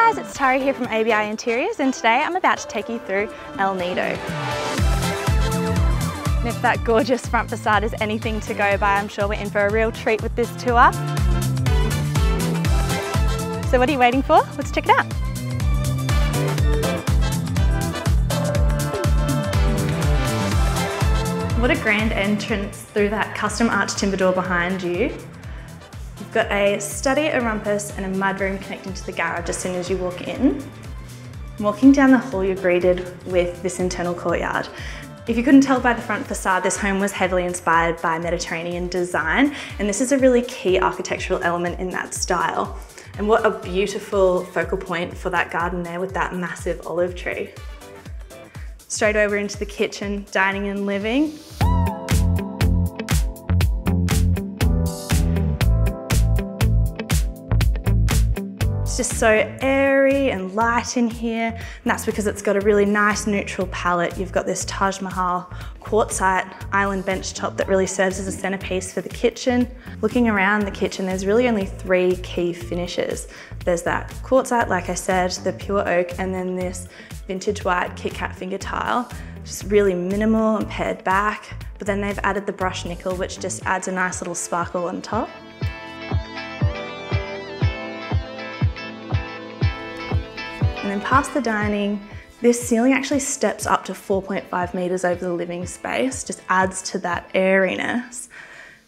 Hi guys, it's Tari here from ABI Interiors, and today I'm about to take you through El Nido. And if that gorgeous front facade is anything to go by, I'm sure we're in for a real treat with this tour. So what are you waiting for? Let's check it out. What a grand entrance through that custom arched timber door behind you. You've got a study, a rumpus and a mudroom connecting to the garage as soon as you walk in. Walking down the hall, you're greeted with this internal courtyard. If you couldn't tell by the front facade, this home was heavily inspired by Mediterranean design, and this is a really key architectural element in that style. And what a beautiful focal point for that garden there with that massive olive tree. Straight over into the kitchen, dining and living. It's just so airy and light in here, and that's because it's got a really nice neutral palette. You've got this Taj Mahal quartzite island bench top that really serves as a centerpiece for the kitchen. Looking around the kitchen, there's really only three key finishes. There's that quartzite, like I said, the pure oak, and then this vintage white Kit Kat finger tile. Just really minimal and pared back, but then they've added the brushed nickel, which just adds a nice little sparkle on top. And then past the dining, this ceiling actually steps up to 4.5 meters over the living space, just adds to that airiness.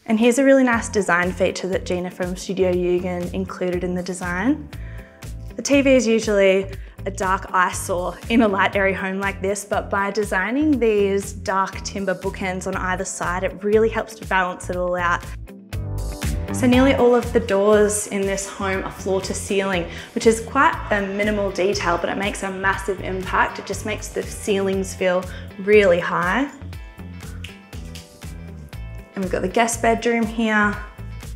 And here's a really nice design feature that Gina from Studio Yugen included in the design. The TV is usually a dark eyesore in a light airy home like this, but by designing these dark timber bookends on either side, it really helps to balance it all out. So nearly all of the doors in this home are floor to ceiling, which is quite a minimal detail, but it makes a massive impact. It just makes the ceilings feel really high. And we've got the guest bedroom here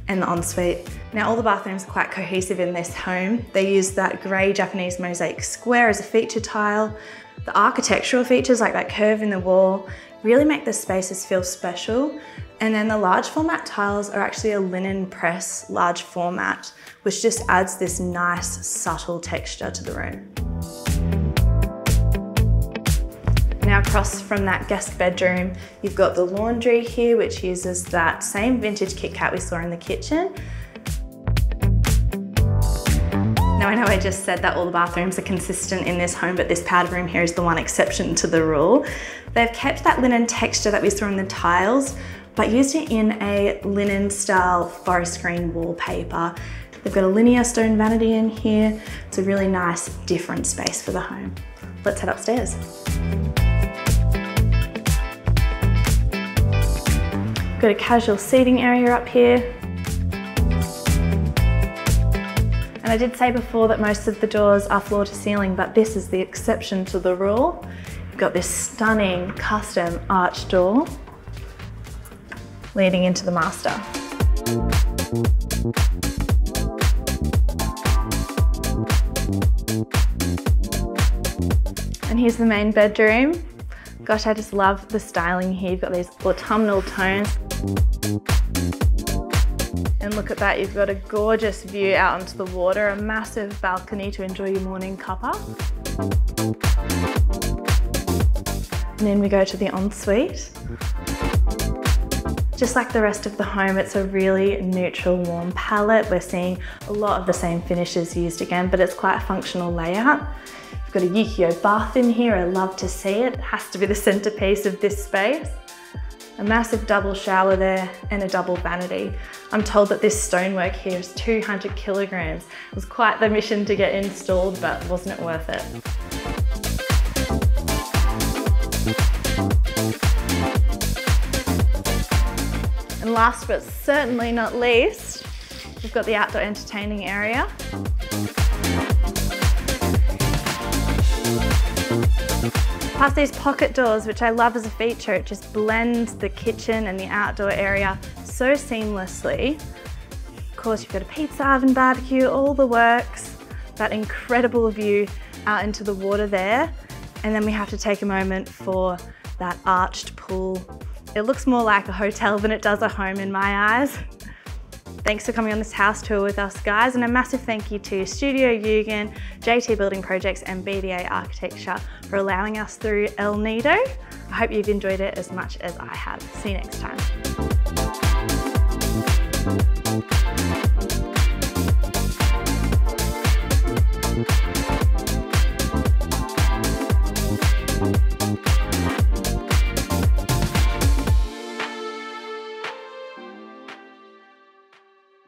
and the ensuite. Now all the bathrooms are quite cohesive in this home. They use that grey Japanese mosaic square as a feature tile. The architectural features like that curve in the wall really make the spaces feel special. And then the large format tiles are actually a linen press large format, which just adds this nice subtle texture to the room. Now across from that guest bedroom, you've got the laundry here, which uses that same vintage Kit Kat we saw in the kitchen. Now I know I just said that all the bathrooms are consistent in this home, but this powder room here is the one exception to the rule. They've kept that linen texture that we saw in the tiles, but used it in a linen style forest green wallpaper. They've got a linear stone vanity in here. It's a really nice, different space for the home. Let's head upstairs. Got a casual seating area up here. And I did say before that most of the doors are floor to ceiling, but this is the exception to the rule. You've got this stunning custom arch door leading into the master. And here's the main bedroom. Gosh, I just love the styling here. You've got these autumnal tones. And look at that, you've got a gorgeous view out onto the water, a massive balcony to enjoy your morning cuppa. And then we go to the ensuite. Just like the rest of the home, it's a really neutral, warm palette. We're seeing a lot of the same finishes used again, but it's quite a functional layout. We've got a Yukio bath in here. I love to see it. It has to be the centerpiece of this space. A massive double shower there and a double vanity. I'm told that this stonework here is 200 kilograms. It was quite the mission to get installed, but wasn't it worth it? And last but certainly not least, we've got the outdoor entertaining area. Past these pocket doors, which I love as a feature, it just blends the kitchen and the outdoor area so seamlessly. Of course, you've got a pizza oven, barbecue, all the works. That incredible view out into the water there. And then we have to take a moment for that arched pool. It looks more like a hotel than it does a home in my eyes. Thanks for coming on this house tour with us, guys, and a massive thank you to Studio Yugen, JT Building Projects and BDA Architecture for allowing us through El Nido. I hope you've enjoyed it as much as I have. See you next time.